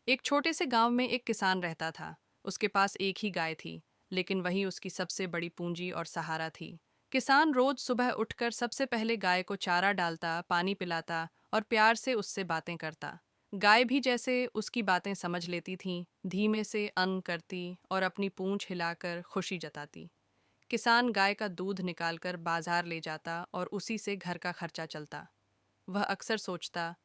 एक छोटे से गांव में एक किसान रहता था। उसके पास एक ही गाय थी, लेकिन वही उसकी सबसे बड़ी पूंजी और सहारा थी। किसान रोज सुबह उठकर सबसे पहले गाय को चारा डालता, पानी पिलाता और प्यार से उससे बातें करता। गाय भी जैसे उसकी बातें समझ लेती थी, धीमे से अन्न करती और अपनी पूंछ हिलाकर खुशी जताती। किसान गाय का दूध निकालकर बाजार ले जाता और उसी से घर का खर्चा चलता। वह अक्सर सोचता,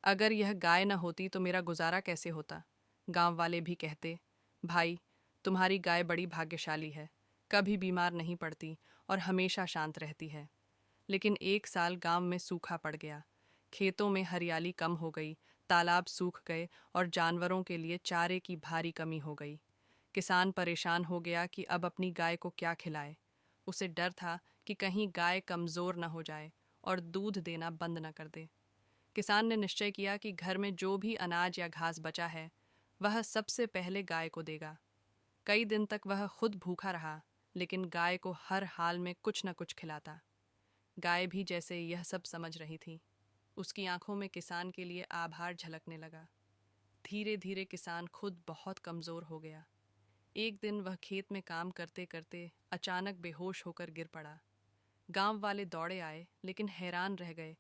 अगर यह गाय न होती तो मेरा गुजारा कैसे होता। गांव वाले भी कहते, भाई, तुम्हारी गाय बड़ी भाग्यशाली है, कभी बीमार नहीं पड़ती और हमेशा शांत रहती है। लेकिन एक साल गांव में सूखा पड़ गया। खेतों में हरियाली कम हो गई, तालाब सूख गए और जानवरों के लिए चारे की भारी कमी हो गई। किसान परेशान हो गया कि अब अपनी गाय को क्या खिलाए। उसे डर था कि कहीं गाय कमज़ोर न हो जाए और दूध देना बंद न कर दे। किसान ने निश्चय किया कि घर में जो भी अनाज या घास बचा है, वह सबसे पहले गाय को देगा। कई दिन तक वह खुद भूखा रहा, लेकिन गाय को हर हाल में कुछ न कुछ खिलाता। गाय भी जैसे यह सब समझ रही थी। उसकी आंखों में किसान के लिए आभार झलकने लगा। धीरे धीरे किसान खुद बहुत कमज़ोर हो गया। एक दिन वह खेत में काम करते करते अचानक बेहोश होकर गिर पड़ा। गांव वाले दौड़े आए, लेकिन हैरान रह गए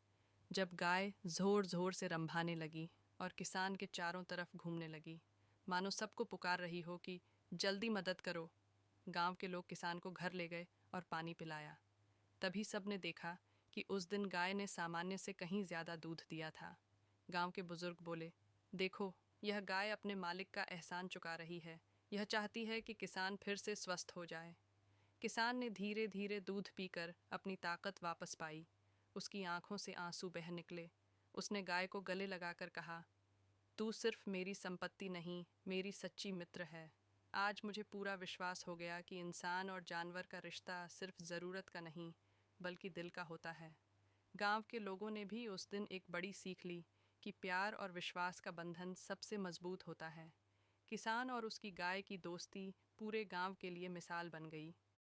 जब गाय जोर जोर से रंभाने लगी और किसान के चारों तरफ घूमने लगी, मानो सबको पुकार रही हो कि जल्दी मदद करो। गांव के लोग किसान को घर ले गए और पानी पिलाया। तभी सबने देखा कि उस दिन गाय ने सामान्य से कहीं ज्यादा दूध दिया था। गांव के बुजुर्ग बोले, देखो, यह गाय अपने मालिक का एहसान चुका रही है। यह चाहती है कि किसान फिर से स्वस्थ हो जाए। किसान ने धीरे धीरे दूध पीकर अपनी ताकत वापस पाई। उसकी आंखों से आंसू बह निकले। उसने गाय को गले लगाकर कहा, तू सिर्फ मेरी संपत्ति नहीं, मेरी सच्ची मित्र है। आज मुझे पूरा विश्वास हो गया कि इंसान और जानवर का रिश्ता सिर्फ ज़रूरत का नहीं, बल्कि दिल का होता है। गांव के लोगों ने भी उस दिन एक बड़ी सीख ली कि प्यार और विश्वास का बंधन सबसे मजबूत होता है। किसान और उसकी गाय की दोस्ती पूरे गांव के लिए मिसाल बन गई।